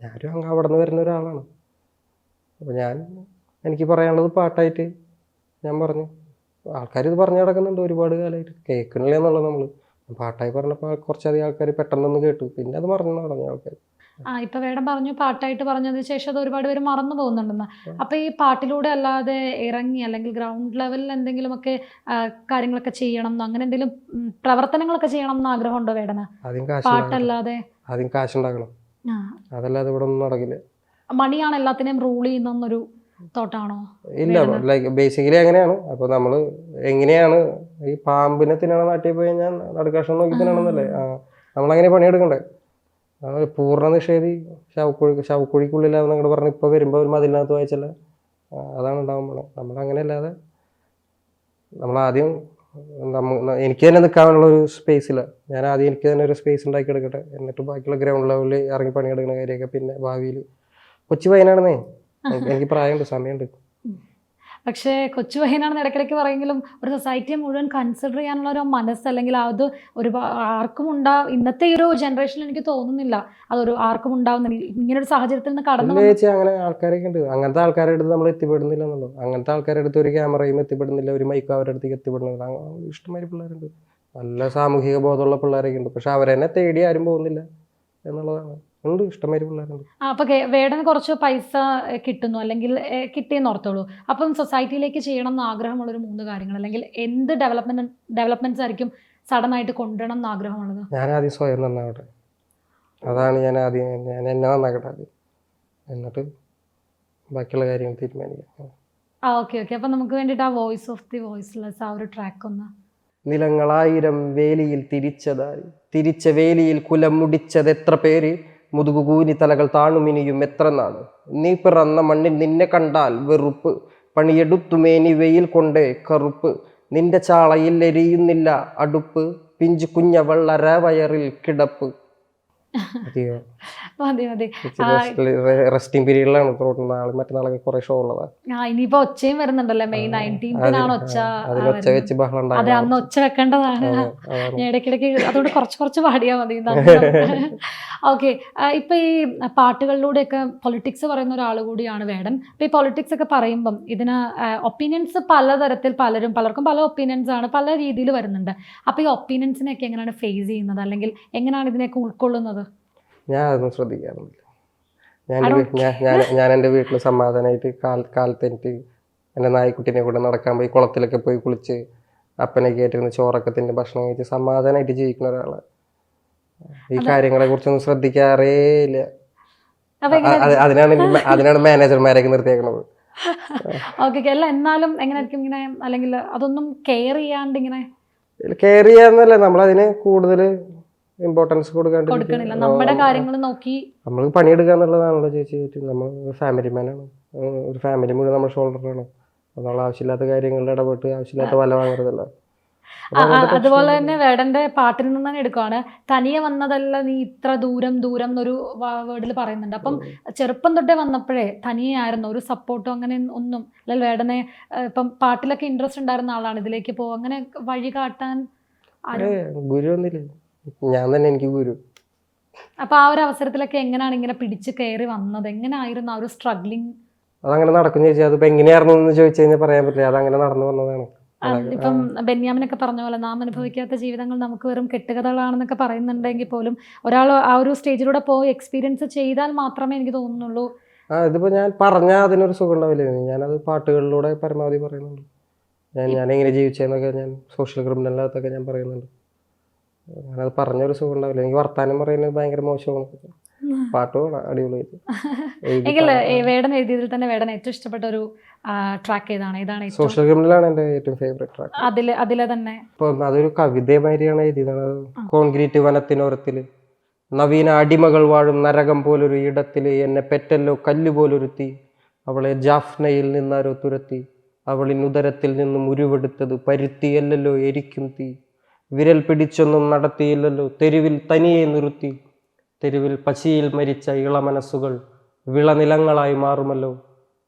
ഞാനും അവിടെ നിന്ന് വരുന്ന ഒരാളാണ്. അപ്പോൾ എനിക്ക് പറയാനുള്ളത് പാട്ടായിട്ട് ഞാൻ പറഞ്ഞു. ആൾക്കാർ ഇത് പറഞ്ഞു നടക്കുന്നുണ്ട് ഒരുപാട് കാലമായിട്ട്, കേൾക്കണില്ല എന്നുള്ളത്. നമ്മൾ പാട്ടായി പറഞ്ഞപ്പോൾ കുറച്ചധികം ആൾക്കാർ പെട്ടെന്നൊന്ന് കേട്ടു, പിന്നെ അത് പറഞ്ഞു ആൾക്കാർ. ഇപ്പൊ വേടൻ പറഞ്ഞു പാട്ടായിട്ട് പറഞ്ഞതിന് ശേഷം അത് ഒരുപാട് പേര് മറന്നു പോകുന്നുണ്ടെന്ന്. അപ്പൊ ഈ പാട്ടിലൂടെ അല്ലാതെ ഇറങ്ങി അല്ലെങ്കിൽ ഗ്രൗണ്ട് ലെവലിൽ എന്തെങ്കിലുമൊക്കെ കാര്യങ്ങളൊക്കെ ചെയ്യണം, അങ്ങനെ എന്തെങ്കിലും പ്രവർത്തനങ്ങളൊക്കെ ചെയ്യണം എന്ന് ആഗ്രഹമുണ്ടോ വേടന്? പാട്ടല്ലാതെ ആദ്യം കാശുണ്ടാക്കണം, അതല്ലാതെ ഇവിടെ ഒന്നും നടക്കില്ല. മണിയാണ് എല്ലാത്തിനെയും റൂൾ ചെയ്യുന്നൊരു തോട്ടാണോ? ഇല്ല, ബേസിക്കലി അങ്ങനെയാണ്. അപ്പൊ നമ്മള് എങ്ങനെയാണ് ഈ പാമ്പിനെ തിന്നണ നാട്ടിൽ പോയി ഞാൻ നടുക്കഷ്ണം നോക്കി തിന്നണമെന്നല്ലേ? നമ്മളങ്ങനെ പണിയെടുക്കണ്ടേ? പൂർണ്ണ നിഷേധി ശവക്കുഴിക്കുള്ളിലാവുന്ന അങ്ങോട്ട് പറഞ്ഞ് ഇപ്പോൾ വരുമ്പോൾ ഒരു മതിലിനകത്ത് വായിച്ചല്ല, അതാണ് ഉണ്ടാവാൻ പോണത്. നമ്മളങ്ങനെ അല്ലാതെ നമ്മളാദ്യം എനിക്ക് തന്നെ നിൽക്കാനുള്ള ഒരു സ്പേസില്ല. ഞാൻ ആദ്യം എനിക്ക് തന്നെ ഒരു സ്പേസ് ഉണ്ടാക്കി എടുക്കട്ടെ, എന്നിട്ട് ബാക്കിയുള്ള ഗ്രൗണ്ട് ലെവലിൽ ഇറങ്ങി പണിയെടുക്കുന്ന കാര്യമൊക്കെ പിന്നെ ഭാവിയിൽ. കൊച്ചു പയ്യനാണെന്നേ, എനിക്ക് പ്രായമുണ്ട്, സമയമുണ്ട്. പക്ഷേ കൊച്ചു പയ്യനാണെന്ന് ഇടയ്ക്കിടയ്ക്ക് പറയുമെങ്കിലും ഒരു സൊസൈറ്റിയെ മുഴുവൻ കൺസിഡർ ചെയ്യാനുള്ള ഒരു മനസ്സ്, അല്ലെങ്കിൽ അത് ആർക്കും ഇന്നത്തെ ഈ ഒരു ജനറേഷനിൽ എനിക്ക് തോന്നുന്നില്ല അതൊരു ആർക്കും ഉണ്ടാവുന്നില്ല. ഇങ്ങനൊരു സാഹചര്യത്തിൽ നിന്ന് കടന്നു അങ്ങനെ ആൾക്കാരൊക്കെ ഉണ്ട്. അങ്ങനത്തെ ആൾക്കാരുടെ അടുത്ത് നമ്മൾ എത്തിപ്പെടുന്നില്ല എന്നുള്ളൂ. അങ്ങനത്തെ ആൾക്കാരുടെ അടുത്ത് ഒരു ക്യാമറയും എത്തിപ്പെടുന്നില്ല, ഒരു മൈക്കും അവരുടെ അടുത്തേക്ക് എത്തിപ്പെടുന്നില്ല. ഇഷ്ടംമാതിരി പിള്ളേരുണ്ട്, നല്ല സാമൂഹിക ബോധമുള്ള പിള്ളേരൊക്കെ ഉണ്ട്. പക്ഷെ അവരെന്നെ തേടി ആരും പോകുന്നില്ല എന്നുള്ളതാണ്. ഉണ്ട്, ഇഷ്ടംമാതിരി പിള്ളേരുണ്ട്. അപ്പൊ വേടന് കുറച്ച് പൈസ കിട്ടുന്നു, അല്ലെങ്കിൽ കിട്ടിയെന്ന് ഓർത്തോളൂ. അപ്പം സൊസൈറ്റിയിലേക്ക് ചെയ്യണം എന്ന് ആഗ്രഹമുള്ളൊരു 3 കാര്യങ്ങൾ, അല്ലെങ്കിൽ എന്ത് ഡെവലപ്മെന്റ്സ് ആയിരിക്കും സഡൻ ആയിട്ട് കൊണ്ടുവരണം എന്ന് ആഗ്രഹമുള്ളത്? ഞാൻ ആദ്യം സ്വയം നന്നാവട്ടെ. അതാണ് ഞാൻ എന്നെ നന്നാക്കട്ടെ ആദ്യം, എന്നിട്ട് ബാക്കിയുള്ള കാര്യങ്ങൾ തീരുമാനിക്കാം. Okay okay. അപ്പം നമുക്ക് വേണ്ടിയിട്ട് ആ വോയിസ് ഓഫ് ദി വോയിസ്ലെസ് ആ ഒരു ട്രാക്ക് ഒന്ന്. നിലങ്ങളായിരം വേലിയിൽ തിരിച്ചതായി, തിരിച്ച വേലിയിൽ കുലം മുടിച്ചത് എത്ര പേര്, മുതുകുകൂനി തലകൾ താണുമിനിയും എത്ര നാണ്. നീ പിറന്ന മണ്ണിൽ നിന്നെ കണ്ടാൽ വെറുപ്പ്, പണിയെടുത്തുമേനി വെയിൽ കൊണ്ടേ കറുപ്പ്. നിന്റെ ചാളയിൽ എരിയുന്നില്ല അടുപ്പ്, പിഞ്ചു കുഞ്ഞവളര വയറിൽ കിടപ്പ്. അതെയോ, മതി മതി. റെസ്റ്റിംഗ് പീരീഡിലാണ് നാളെ മറ്റന്നാളൊക്കെ കുറെ ഷോ ഉള്ളതാ. ഇനിയിപ്പോ ഒച്ചയും വരുന്നുണ്ടല്ലേ, മെയ് 19th ഒച്ച. ഒച്ച വെച്ച് ബഹളം അതെ, അന്ന് ഒച്ച വെക്കേണ്ടതാണ്. ഇടയ്ക്കിടയ്ക്ക് അതുകൊണ്ട് കുറച്ച് പാടിയാൽ മതി. ഓക്കെ. ഇപ്പൊ ഈ പാട്ടുകളിലൂടെയൊക്കെ പൊളിറ്റിക്സ് പറയുന്ന ഒരാൾ കൂടിയാണ് വേടൻ. ഇപ്പൊ ഈ പൊളിറ്റിക്സ് ഒക്കെ പറയുമ്പം ഇതിന് ഒപ്പീനിയൻസ് പലതരത്തിൽ, പലർക്കും പല ഒപ്പീനിയൻസ് ആണ്, പല രീതിയിൽ വരുന്നുണ്ട്. അപ്പൊ ഈ ഒപ്പീനിയൻസിനെയൊക്കെ എങ്ങനെയാണ് ഫേസ് ചെയ്യുന്നത്, അല്ലെങ്കിൽ എങ്ങനെയാണ് ഇതിനെയൊക്കെ ഉൾക്കൊള്ളുന്നത്? ഞാൻ അതൊന്നും ശ്രദ്ധിക്കാറില്ല. ഞാൻ എൻ്റെ വീട്ടിൽ സമാധാനമായിട്ട് കാലത്തെനിക്ക് എൻ്റെ നായ്ക്കുട്ടീനെ കൂടെ നടക്കാൻ പോയി കുളത്തിലൊക്കെ പോയി കുളിച്ച് അപ്പനെ കയറ്റിരുന്ന് ചോറൊക്കെ തിന്ന് ഭക്ഷണം കഴിച്ച് സമാധാനമായിട്ട് ജീവിക്കുന്ന ഒരാളാണ്. ഈ കാര്യങ്ങളെ കുറിച്ചൊന്നും ശ്രദ്ധിക്കാറേ ഇല്ല. അതിനാണ് മാനേജർമാരൊക്കെ നിർത്തിയേക്കുന്നത്. ഓക്കെ. അല്ല, എന്നാലും എങ്ങനെയായിരിക്കും ഇങ്ങനെ, അല്ലെങ്കിൽ അതൊന്നും കെയർ ചെയ്യാണ്ട് ഇങ്ങനെ? കെയർ ചെയ്യാന്നല്ല, നമ്മളതിന് കൂടുതൽ ഇമ്പോർട്ടൻസ് കൊടുക്കണില്ല, നമ്മുടെ കാര്യങ്ങൾ നോക്കി നമ്മൾ പണിയെടുക്കുക എന്നുള്ളതാണല്ലോ ചേച്ചി. നമ്മൾ ഫാമിലി മാനാണ്, ഒരു ഫാമിലി മുഴുവൻ നമ്മുടെ ഷോൾഡറിലാണ്. നമ്മൾ ആവശ്യമില്ലാത്ത കാര്യങ്ങളിൽ ഇടപെട്ട് ആവശ്യമില്ലാത്ത വല വാങ്ങരുതല്ലോ. അതുപോലെ തന്നെ വേടന്റെ പാട്ടിൽ നിന്ന് തന്നെ എടുക്കുകയാണ്, തനിയെ വന്നതല്ല നീ ഇത്ര ദൂരം എന്നൊരു വേർഡിൽ പറയുന്നുണ്ട്. അപ്പം ചെറുപ്പം തൊട്ടേ വന്നപ്പോഴേ തനിയെ ആയിരുന്നു, ഒരു സപ്പോർട്ടോ അങ്ങനെ ഒന്നും? അല്ലെങ്കിൽ വേടനെ ഇപ്പം പാട്ടിലൊക്കെ ഇൻട്രസ്റ്റ് ഉണ്ടായിരുന്ന ആളാണ്, ഇതിലേക്ക് പോകും അങ്ങനെ വഴി കാട്ടാൻ ഗുരു ഒന്നില്ല, ഞാൻ തന്നെ എനിക്ക് ഗുരു. അപ്പൊ ആ ഒരു അവസരത്തിലൊക്കെ എങ്ങനെയാണ് ഇങ്ങനെ പിടിച്ച് കയറി വന്നത്? എങ്ങനെയായിരുന്നു ആ ഒരു സ്ട്രഗ്ലിങ്? അതങ്ങനെ നടക്കും ചേച്ചി. അതിപ്പോ എങ്ങനെയായിരുന്നു എന്ന് ചോദിച്ചു കഴിഞ്ഞാൽ പറയാൻ പറ്റില്ല, അതങ്ങനെ നടന്നു വന്നതാണ്. ഇപ്പം ബെന്യാമിനൊക്കെ പറഞ്ഞ പോലെ നാം അനുഭവിക്കാത്ത ജീവിതങ്ങൾ നമുക്ക് വെറും കെട്ടുകഥകളാണെന്നൊക്കെ പറയുന്നുണ്ടെങ്കിൽ പോലും ഒരാൾ ആ ഒരു സ്റ്റേജിലൂടെ പോയി എക്സ്പീരിയൻസ് ചെയ്താൽ മാത്രമേ എനിക്ക് തോന്നുന്നുള്ളൂ. ഇതിപ്പോ ഞാൻ പറഞ്ഞാൽ അതിനൊരു സുഖം ഉണ്ടാവില്ല. ഞാനത് പാട്ടുകളിലൂടെ പരമാവധി പറയുന്നുണ്ട്. ഞാൻ എങ്ങനെ ജീവിച്ചെന്നൊക്കെ ഞാൻ സോഷ്യൽ ക്രിമിനലിനകത്തൊക്കെ ഞാൻ പറയുന്നുണ്ട്. ഞാനത് പറഞ്ഞൊരു സുഖം ഉണ്ടാവില്ല. എനിക്ക് വർത്താനം പറയുന്നത് ഭയങ്കര മോശമാണ്. പാട്ട് അടിപൊളിയായിട്ട്. വേടൻ എഴുതിയതിൽ തന്നെ വേടൻ ഏറ്റവും ഇഷ്ടപ്പെട്ട ഒരു ട്രാക്ക് ഏതാണ്? സോഷ്യൽ ക്രിമിനലാണ് എൻ്റെ ഏറ്റവും ഫേവറേറ്റ് ട്രാക്ക്. അതിലെ തന്നെ ഇപ്പൊ അതൊരു കവിതമാതിരിയാണ് എഴുതിയത്. കോൺക്രീറ്റ് വനത്തിനോരത്തില് നവീന അടിമകൾ വാഴും നരകം പോലൊരു ഇടത്തില് എന്നെ പെറ്റല്ലോ കല്ലുപോലൊരുത്തി, അവളെ ജാഫ്നയിൽ നിന്നാരോ തുരത്തി, അവളിനുദരത്തിൽ നിന്നും ഉരുവെടുത്തത് പരുത്തിയല്ലോ എരിക്കും തീ, വിരൽ പിടിച്ചൊന്നും നടത്തിയില്ലല്ലോ തെരുവിൽ തനിയെ നിർത്തി, തെരുവിൽ പശിയിൽ മരിച്ച ഇളമനസ്സുകൾ വിളനിലങ്ങളായി മാറുമല്ലോ,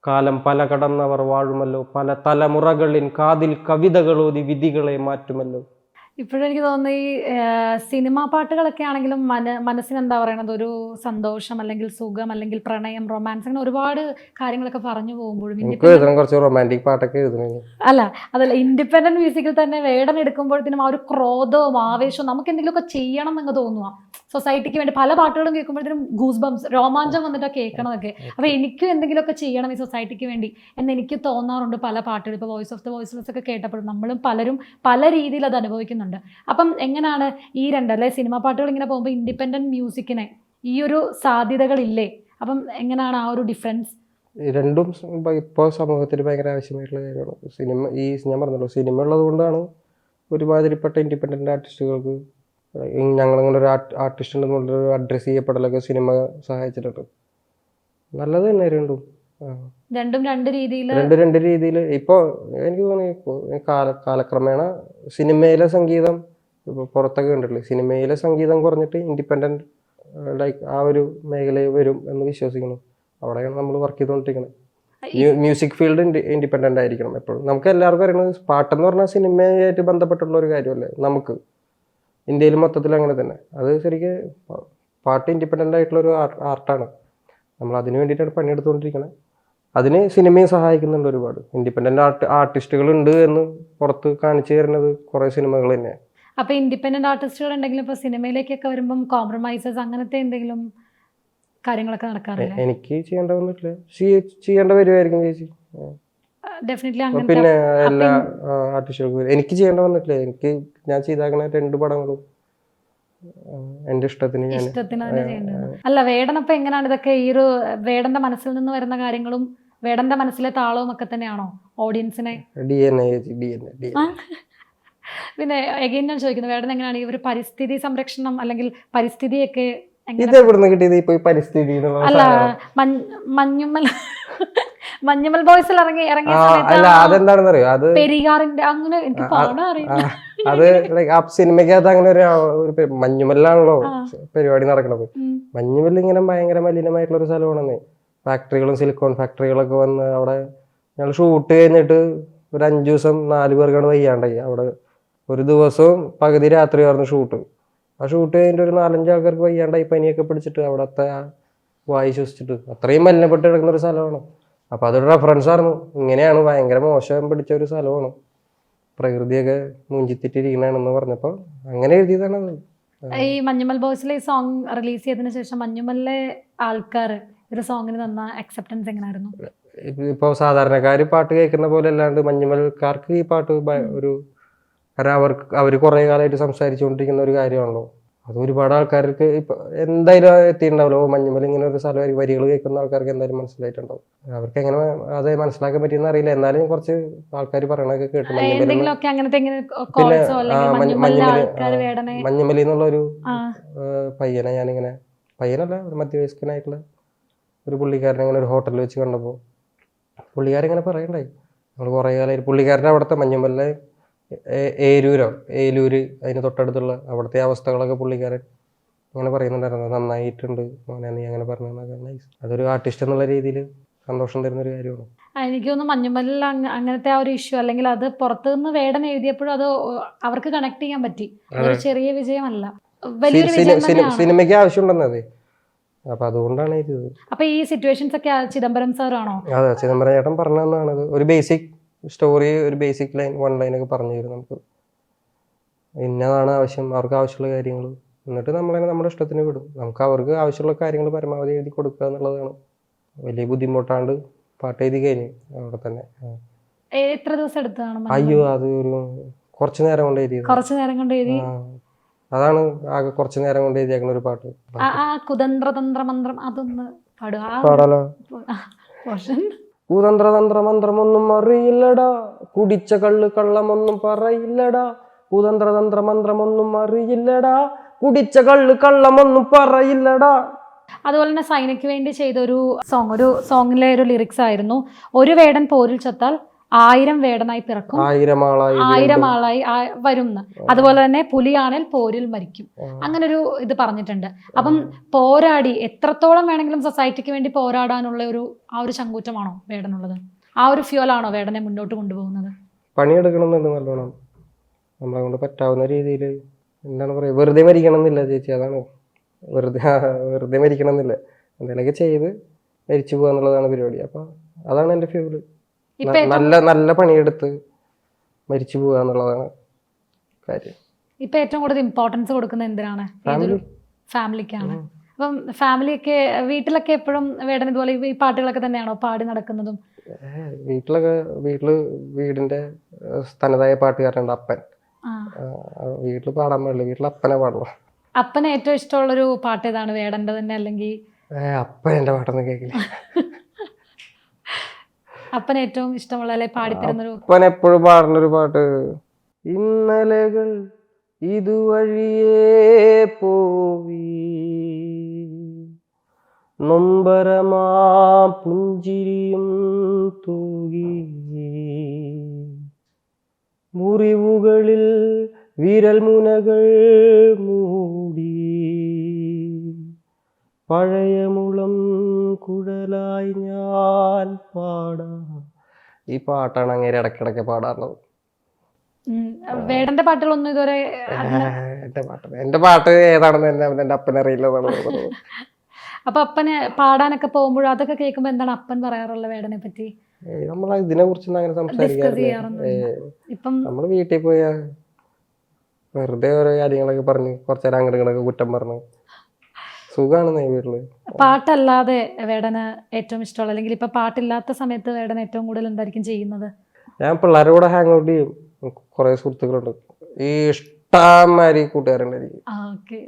കാലം പല കടന്നവർ വാഴുമല്ലോ, പല തലമുറകളിൻ കാതിൽ കവിതകളോതി വിധികളെ മാറ്റുമല്ലോ. ഇപ്പോഴെനിക്ക് തോന്നുന്നു ഈ സിനിമാ പാട്ടുകളൊക്കെ ആണെങ്കിലും മനസ്സിന് എന്താ പറയണത്, ഒരു സന്തോഷം അല്ലെങ്കിൽ സുഖം അല്ലെങ്കിൽ പ്രണയം, റൊമാൻസ്, അങ്ങനെ ഒരുപാട് കാര്യങ്ങളൊക്കെ പറഞ്ഞു പോകുമ്പോഴും കുറച്ച് റൊമാൻറ്റിക് പാട്ടൊക്കെ അതല്ല ഇൻഡിപെൻഡന്റ് മ്യൂസിക്കിൽ തന്നെ വേടൻ എടുക്കുമ്പോഴത്തേനും ആ ഒരു ക്രോധവും ആവേശവും നമുക്ക് എന്തെങ്കിലുമൊക്കെ ചെയ്യണം എന്ന് തോന്നുക. സൊസൈറ്റിക്ക് വേണ്ടി പല പാട്ടുകളും കേൾക്കുമ്പോഴത്തേനും ഗൂസ് ബംസ്, രോമാഞ്ചം വന്നിട്ട് കേൾക്കണമൊക്കെ. അപ്പോൾ എനിക്കും എന്തെങ്കിലുമൊക്കെ ചെയ്യണം ഈ സൊസൈറ്റിക്ക് വേണ്ടി എന്ന് എനിക്ക് തോന്നാറുണ്ട് പല പാട്ടുകൾ. ഇപ്പോൾ വോയിസ് ഓഫ് ദ വോയിസ്ലെസ് ഒക്കെ കേട്ടപ്പോഴും നമ്മളും പലരും പല രീതിയിൽ അത് അനുഭവിക്കുന്നുണ്ട്. അപ്പം എങ്ങനെയാണ് ഈ അല്ലെ സിനിമാ പാട്ടുകൾ ഇങ്ങനെ പോകുമ്പോൾ ഇൻഡിപെൻഡന്റ് മ്യൂസിക്കിനെ ഈ ഒരു സാധ്യതകളില്ലേ? അപ്പം എങ്ങനെയാണ് ആ ഒരു ഡിഫറൻസ്? രണ്ടും ഇപ്പോൾ സമൂഹത്തിന് ഭയങ്കര ആവശ്യമായിട്ടുള്ള കാര്യമാണ്. ഞാൻ പറഞ്ഞല്ലോ, സിനിമ ഉള്ളത് കൊണ്ടാണ് ഒരുമാതിരിപ്പെട്ട ഇൻഡിപെൻഡന്റ് ആർട്ടിസ്റ്റുകൾക്ക് ഞങ്ങളിങ്ങനെ ഒരു ആർട്ടിസ്റ്റ് ഉണ്ടെന്നുള്ളൊരു അഡ്രസ്സ് ചെയ്യപ്പെടലൊക്കെ സിനിമ സഹായിച്ചിട്ടുണ്ട്. നല്ലത് തന്നെ രണ്ടും രണ്ട് രീതിയിൽ. ഇപ്പോൾ എനിക്ക് തോന്നി കാലക്രമേണ സിനിമയിലെ സംഗീതം ഇപ്പോൾ പുറത്തൊക്കെ കണ്ടിട്ടില്ലേ, സിനിമയിലെ സംഗീതം കുറഞ്ഞിട്ട് ഇൻഡിപെൻഡന്റ് ലൈക്ക് ആ ഒരു മേഖലയിൽ വരും എന്ന് വിശ്വസിക്കുന്നു. അവിടെയാണ് നമ്മൾ വർക്ക് ചെയ്തുകൊണ്ടിരിക്കുന്നത്. മ്യൂസിക് ഫീൽഡ് ഇൻഡിപെൻഡന്റ് ആയിരിക്കണം എപ്പോഴും. നമുക്ക് എല്ലാവർക്കും അറിയുന്നത് പാട്ടെന്ന് പറഞ്ഞാൽ സിനിമയായിട്ട് ബന്ധപ്പെട്ടുള്ള ഒരു കാര്യമല്ലേ. നമുക്ക് ഇന്ത്യയിൽ മൊത്തത്തിൽ അങ്ങനെ തന്നെ. അത് ശരിക്കും പാട്ട് ഇൻഡിപെൻഡൻ്റ് ആയിട്ടുള്ള ഒരു ആർട്ടാണ്. നമ്മൾ അതിന് വേണ്ടിയിട്ടാണ് പണിയെടുത്തുകൊണ്ടിരിക്കുന്നത്. അതിന് സിനിമയും സഹായിക്കുന്നുണ്ട് ഒരുപാട്. ഇൻഡിപെൻഡൻ്റ് ആർട്ടിസ്റ്റുകൾ ഉണ്ട് എന്ന് പുറത്ത് കാണിച്ചു തരുന്നത് കുറേ സിനിമകൾ തന്നെയാണ്. അപ്പോൾ ഇൻഡിപെൻഡൻ്റ് ആർട്ടിസ്റ്റുകൾ ഉണ്ടെങ്കിലും ഇപ്പോൾ സിനിമയിലേക്കൊക്കെ വരുമ്പം കോംപ്രമൈസസ് അങ്ങനത്തെ എന്തെങ്കിലും കാര്യങ്ങളൊക്കെ നടക്കാറില്ല? എനിക്ക് ചെയ്യേണ്ട വന്നിട്ടില്ല. ചെയ്യേണ്ട വരുമായിരിക്കും ചേച്ചി. ഡെഫിനറ്റ്ലി. പിന്നെ എല്ലാ ആർട്ടിസ്റ്റുകൾക്കും എനിക്ക് ചെയ്യേണ്ട വന്നിട്ടില്ല. ഞാൻ ചെയ്താക്കുന്ന 2 പടങ്ങളും എൻ്റെ ഇഷ്ടത്തിന് ഞാൻ ഇഷ്ടത്തിന് തന്നെ ചെയ്യേണ്ടത്. അല്ല വേടനപ്പൊ എങ്ങനെയാണ് ഇതൊക്കെ ഈ ഒരു വേടന്റെ മനസ്സിൽ നിന്ന് വരുന്ന കാര്യങ്ങളും വേടന്റെ മനസ്സിലെ താളവും ഒക്കെ തന്നെയാണോ ഓഡിയൻസിനെ DNA പിന്നെ എഗെയിൻ ഞാൻ ചോദിക്കുന്നത് വേടൻ എങ്ങനെയാണ് ഈ ഒരു പരിസ്ഥിതി സംരക്ഷണം അല്ലെങ്കിൽ പരിസ്ഥിതിയൊക്കെ എങ്ങനെ ഇത് എവിടുന്ന് കിട്ടിയത് ഇപ്പൊ ഈ പരിസ്ഥിതി എന്നുള്ള അല്ല സാധനം? മഞ്ഞുമ്മൽ മഞ്ഞുമ്മൽ ബോയ്സിൽ ഇറങ്ങിയ അല്ല അതെന്താണെന്ന് അറിയോ, അത് പെരിയാറിന്റെ അങ്ങനെ എനിക്ക് പാടാൻ അറിയില്ല. അത് ആ സിനിമയ്ക്കകത്ത് അങ്ങനെ ഒരു മഞ്ഞുമല്ലാണല്ലോ പരിപാടി നടക്കുന്നത്. മഞ്ഞുമല്ല ഇങ്ങനെ ഭയങ്കര മലിനമായിട്ടുള്ള ഒരു സ്ഥലമാണെന്നേ. ഫാക്ടറികളും സിലിക്കോൺ ഫാക്ടറികളൊക്കെ വന്ന് അവിടെ ഞങ്ങൾ ഷൂട്ട് കഴിഞ്ഞിട്ട് ഒരു 5 ദിവസം 4 പേർക്കാണ് വയ്യാണ്ടായി. അവിടെ ഒരു ദിവസവും പകുതി രാത്രിയായിരുന്നു ഷൂട്ട്. ആ ഷൂട്ട് കഴിഞ്ഞിട്ട് ഒരു 4-5 ആൾക്കാർക്ക് വയ്യാണ്ടായി, പനിയൊക്കെ പിടിച്ചിട്ട് അവിടത്തെ വായു ശ്വസിച്ചിട്ട് അത്രയും മലിനപ്പെട്ട് കിടക്കുന്ന ഒരു സ്ഥലമാണ്. അപ്പൊ അതൊരു റെഫറൻസ് ആയിരുന്നു. ഇങ്ങനെയാണ് ഭയങ്കര മോശം പിടിച്ച ഒരു സ്ഥലമാണ്, പ്രകൃതിയൊക്കെ മുഞ്ചിത്തിട്ടിരിക്കണെന്ന് പറഞ്ഞപ്പോ അങ്ങനെ എഴുതിയതാണ്. ഈ മഞ്ഞുമൽ ബോയ്സിലെ ഈ സോങ് റിലീസ് ചെയ്തതിനു ശേഷം മഞ്ഞുമലിലെ ആൾക്കാർ ഒരു സോങ്ങിന് തന്ന അക്സെപ്റ്റൻസ് എങ്ങനെയായിരുന്നു? ഇപ്പൊ സാധാരണക്കാര് പാട്ട് കേൾക്കുന്ന പോലെ അല്ലാണ്ട് മഞ്ഞുമൽക്കാർക്ക് ഈ പാട്ട് ഒരു കാരണം അവര് കുറെ കാലമായിട്ട് സംസാരിച്ചുകൊണ്ടിരിക്കുന്ന ഒരു കാര്യമാണല്ലോ. അത് ഒരുപാട് ആൾക്കാർക്ക് ഇപ്പൊ എന്തായാലും എത്തിയിട്ടുണ്ടാവല്ലോ. മഞ്ഞുമൽ ഇങ്ങനെ ഒരു സ്ഥലം വരികൾ കേൾക്കുന്ന ആൾക്കാർക്ക് എന്തായാലും മനസ്സിലായിട്ടുണ്ടാവും. അവർക്ക് എങ്ങനെ അത് മനസ്സിലാക്കാൻ പറ്റിയെന്ന് അറിയില്ല, എന്നാലും കുറച്ച് ആൾക്കാർ പറയണൊക്കെ കേട്ടു. മഞ്ഞുമലി എന്നുള്ള ഒരു പയ്യനെ ഞാനിങ്ങനെ, പയ്യനല്ല ഒരു മധ്യവയസ്കനായിട്ടുള്ള ഒരു പുള്ളിക്കാരനെ ഇങ്ങനെ ഒരു ഹോട്ടലിൽ വെച്ച് കണ്ടപ്പോൾ പുള്ളിക്കാരൻ ഇങ്ങനെ പറയണ്ടായി. നമ്മൾ കുറേ കാലമായിട്ട് പുള്ളിക്കാരൻ്റെ അവിടുത്തെ മഞ്ഞുമലിലെ ഏലൂര് അതിന് തൊട്ടടുത്തുള്ള അവിടുത്തെ അവസ്ഥകളൊക്കെ പുള്ളിക്കാരൻ അങ്ങനെ പറയുന്നുണ്ടായിരുന്നു. നന്നായിട്ടുണ്ട് മോനെ നീ അങ്ങനെ പറഞ്ഞതൊക്കെ നൈസ്. അതൊരു ആർട്ടിസ്റ്റ് എന്നുള്ള രീതിയിൽ സന്തോഷം തരുന്ന ഒരു കാര്യമാണ്. എനിക്ക് തോന്നുന്നു മഞ്ഞുമലിൽ അങ്ങനത്തെ ആ ഒരു ഇഷ്യൂ അല്ലെങ്കിൽ അത് പുറത്തുനിന്ന് വേടൻ എഴുതിയപ്പോഴും അത് അവർക്ക് കണക്ട് ചെയ്യാൻ പറ്റി. അതൊരു ചെറിയ വിജയമല്ല, വലിയൊരു വിജയം. സിനിമയ്ക്ക് ആവശ്യമുണ്ടെന്നത്, അപ്പൊ അതുകൊണ്ടാണ് എഴുതിയത്. അപ്പൊ ഈ സിറ്റുവേഷൻസ് ഒക്കെ ചിദംബരം സാർ ആണോ? അതെ, ചിദംബരം ചേട്ടൻ പറഞ്ഞതാണ്. ഒരു ബേസിക് സ്റ്റോറി, ഒരു ബേസിക് വൺ ലൈനൊക്കെ പറഞ്ഞു തരും നമുക്ക്. ഇന്നതാണ് ആവശ്യം, അവർക്ക് ആവശ്യമുള്ള കാര്യങ്ങൾ, എന്നിട്ട് നമ്മളതിനെ നമ്മുടെ ഇഷ്ടത്തിന് വിടും. നമുക്ക് അവർക്ക് ആവശ്യമുള്ള കാര്യങ്ങൾ പരമാവധി എഴുതി കൊടുക്കുക എന്നുള്ളതാണ്. വലിയ ബുദ്ധിമുട്ടാണ്ട് പാട്ട് എഴുതി കഴിഞ്ഞു അവിടെ തന്നെ. എത്ര ദിവസം എടുത്താണ്? അയ്യോ, അത് ഒരു കുറച്ചു നേരം കൊണ്ട് എഴുതിയത്. കുറച്ചു നേരം കൊണ്ട് എഴുതി. അതാണ് ആകെ കുറച്ചു നേരം കൊണ്ട് എഴുതിയേക്കുന്ന ഒരു പാട്ട്. കുതന്ത്രതന്ത്ര മന്ത്രം അതൊന്ന് പാടാലോ? കുതന്ത്രതന്ത്ര മന്ത്രമൊന്നും അറിയില്ലടാ, കുടിച്ച കള്ള് കള്ളമൊന്നും പറയില്ലടാ. കുതന്ത്രതന്ത്ര മന്ത്രമൊന്നും അറിയില്ലടാ, കുടിച്ച കള്ള് കള്ളമൊന്നും പറയില്ലടാ. അതുപോലെ തന്നെ സൈനയ്ക്ക് വേണ്ടി ചെയ്ത ഒരു സോങ്ങിലെ ഒരു ലിറിക്സ് ആയിരുന്നു, ഒരു വേടൻ പോരിൽ ചത്താൽ 1000 വേടനായി പിറക്കും, 1000 ആളായി വരും. അതുപോലെ തന്നെ പുലിയാണേൽ പോരിൽ മരിക്കും. അങ്ങനെ ഒരു ഇത് പറഞ്ഞിട്ടുണ്ട്. അപ്പം പോരാടി എത്രത്തോളം വേണമെങ്കിലും സൊസൈറ്റിക്ക് വേണ്ടി പോരാടാനുള്ള ആ ഒരു ചങ്കൂറ്റമാണോ വേടനുള്ളത്? ആ ഒരു ഫ്യൂലാണോ വേടനെ മുന്നോട്ട് കൊണ്ടുപോകുന്നത്? പണിയെടുക്കണമെന്നുണ്ട് നല്ലോണം, നമ്മളെ കൊണ്ട് പറ്റാവുന്ന രീതിയിൽ. എന്താണ് പറയുക, വെറുതെ മരിക്കണം എന്നില്ല ചേച്ചി, അതാണ്. വെറുതെ മരിക്കണം എന്നില്ല, എന്തെങ്കിലുമൊക്കെ ചെയ്ത് മരിച്ചു പോകുക എന്നുള്ളതാണ് പരിപാടി. അപ്പൊ അതാണ് എൻ്റെ ഫ്യൂല്. നല്ല പണിയെടുത്ത് മരിച്ചു പോവുക എന്നുള്ളതാണ് കാര്യം. ഇപ്പൊ ഏറ്റവും കൂടുതൽ ഇമ്പോർട്ടൻസ് കൊടുക്കുന്നത് എന്തിനാണ്? ഫാമിലിക്കാണ്. അപ്പം ഫാമിലിയൊക്കെ വീട്ടിലൊക്കെ എപ്പോഴും വേടൻ ഇതുപോലെ ഈ പാട്ടുകളൊക്കെ തന്നെയാണോ പാടി നടക്കുന്നതും? വീടിന്റെ തനതായ പാട്ടുകാരുണ്ട് അപ്പൻ. വീട്ടിൽ പാടാൻ പാടില്ല, വീട്ടിൽ അപ്പനെ പാടുള്ളൂ. അപ്പന് ഏറ്റവും ഇഷ്ടമുള്ളൊരു പാട്ട് ഏതാണ്? വേടന്റെ തന്നെ അല്ലെങ്കിൽ അപ്പൻ എന്റെ പാട്ടൊന്നും കേൾക്കില്ല. അപ്പൻ ഏറ്റവും ഇഷ്ടമുള്ള അല്ലെ പാടിത്തരുന്നൊരു? അപ്പൻ എപ്പോഴും പാടുന്നൊരു പാട്ട്, ഇന്നലകൾ ഇതുവഴിയേ പോവി, നൊമ്പരമാ പുഞ്ചിരിയും തൂകി, മുറിവുകളിൽ വിരൽ മുനകൾ മൂടി, പഴയ മുളം കുഴലായി ഞാൻ പാടാം. ഈ പാട്ടാണ് അങ്ങനെ ഇടയ്ക്കിടയ്ക്ക് പാടാറുള്ളത്. വേടന്റെ പാട്ടുകളൊന്നും ഇതുവരെ? എന്റെ പാട്ട് ഏതാണെന്ന് എന്റെ അപ്പനറിയില്ല. അപ്പൊ അപ്പന് പാടാനൊക്കെ പോകുമ്പോഴും അതൊക്കെ കേൾക്കുമ്പോ എന്താണ് അപ്പൻ പറയാറുള്ളത് വേടനെ പറ്റി? നമ്മൾ ഇതിനെ കുറിച്ചൊന്നും അങ്ങനെ സംസാരിക്കാറില്ല. നമ്മള് വീട്ടിൽ പോയാ വെറുതെ ഓരോ കാര്യങ്ങളൊക്കെ പറഞ്ഞ് കുറച്ചേരം അങ്ങോട്ട് ഇങ്ങോട്ടൊക്കെ കുറ്റം പറഞ്ഞ് സുഖാണ് വീട്ടില്. പാട്ടല്ലാതെ വേടന് ഏറ്റവും ഇഷ്ടമുള്ള അല്ലെങ്കിൽ ഇപ്പൊ പാട്ടില്ലാത്ത സമയത്ത് വേടൻ ഏറ്റവും കൂടുതൽ എന്തായിരിക്കും ചെയ്യുന്നത്? ഞാൻ പിള്ളേരുടെ കൂടെ ഹാങ് ഔട്ട് ചെയ്യും. കുറെ സുഹൃത്തുക്കളുണ്ട്. ഈ ഇഷ്ടമാതിരി കൂട്ടുകാരുണ്ടായിരിക്കും. ഓക്കെ.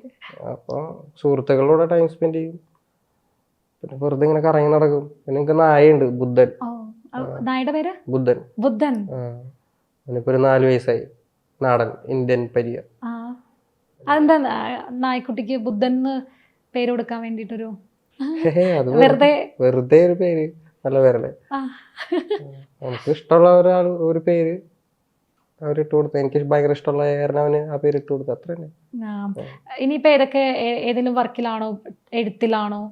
അപ്പോൾ സുഹൃത്തുക്കളോടെ ടൈം സ്പെൻഡ് ചെയ്യും. പിന്നെ വെറുതെ ഇങ്ങനെ കറങ്ങി നടക്കും. പിന്നെ എനിക്ക് നായുണ്ട്, ബുദ്ധൻ. നായുടെ പേര് ബുദ്ധൻ. ബുദ്ധൻ. അവനിപ്പോ ഒരു 4 വയസ്സായി. നാടൻ ഇന്ത്യൻ പരിയ. അതെന്താ നായ്ക്കുട്ടിക്ക് ബുദ്ധൻ പേര് കൊടുക്കാൻ വേണ്ടിട്ടൊരു അത് വെറുതെ വെറുതെ ഒരു പേര്, നല്ല പേരല്ലേ. നമുക്ക് ഇഷ്ടമുള്ള ഒരു പേര് അവരിട്ട് കൊടുത്തു. എനിക്ക് ഭയങ്കര ഇഷ്ടമുള്ള കാരണം അവന് ആ പേര് ഇട്ട് കൊടുത്തു, അത്ര തന്നെ. ഇനിയിപ്പോ ഏതൊക്കെ ഏതെങ്കിലും വർക്കിലാണോ, എഴുത്തിലാണോ,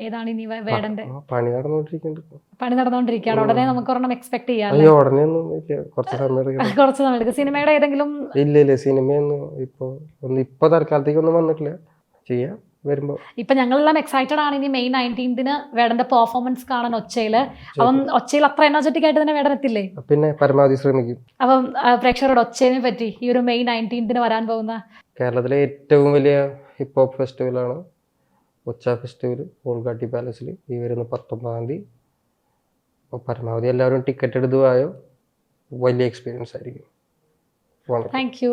ഏതാണ് ഇനി വേടന്റെ പണി നടന്നുകൊണ്ടിരിക്കുന്നുണ്ട്? പണി നടന്നുകൊണ്ടിരിക്കുകയാണ്. ഉടനെ നമുക്ക് ഒരെണ്ണം എക്സ്പെക്ട് ചെയ്യാം. അയ്യോ, ഉടനെ ഒന്നും ഇല്ല, കുറച്ച് സമയം എടുക്കണം. കുറച്ച് സമയം എടുക്കും. സിനിമയുടെ ഏതെങ്കിലും? ഇല്ല, സിനിമയൊന്നും ഇപ്പൊ തൽക്കാലത്തേക്കൊന്നും വന്നിട്ടില്ല. ചെയ്യാം വരുമ്പോ. ഇപ്പൊ ഞങ്ങളെല്ലാം എക്സൈറ്റഡ് ആണ് ഇനി മെയ് 19 വേടന്റെ പെർഫോമൻസ് കാണാൻ ഒച്ചയില്. അപ്പം ഒച്ചയിൽ അത്ര എനർജറ്റിക് ആയിട്ട് തന്നെ വേടൻ എത്തില്ലേ? പിന്നെ പരമാവധി ശ്രമിക്കും. അപ്പം പ്രേക്ഷകരോട് ഒച്ചയെ പറ്റി ഈ ഒരു മെയ് 19 വരാൻ പോകുന്ന കേരളത്തിലെ ഏറ്റവും വലിയ ഹിപ്പ് ഹോപ്പ് ഫെസ്റ്റിവലാണ് ഒച്ച ഫെസ്റ്റിവൽ, ഓൾഗാട്ടി പാലസിൽ ഈ വരുന്ന 19-ാം തീയതി. അപ്പോൾ പരമാവധി എല്ലാവരും ടിക്കറ്റ് എടുത്തുവായോ, വലിയ എക്സ്പീരിയൻസ് ആയിരിക്കും. Thank you.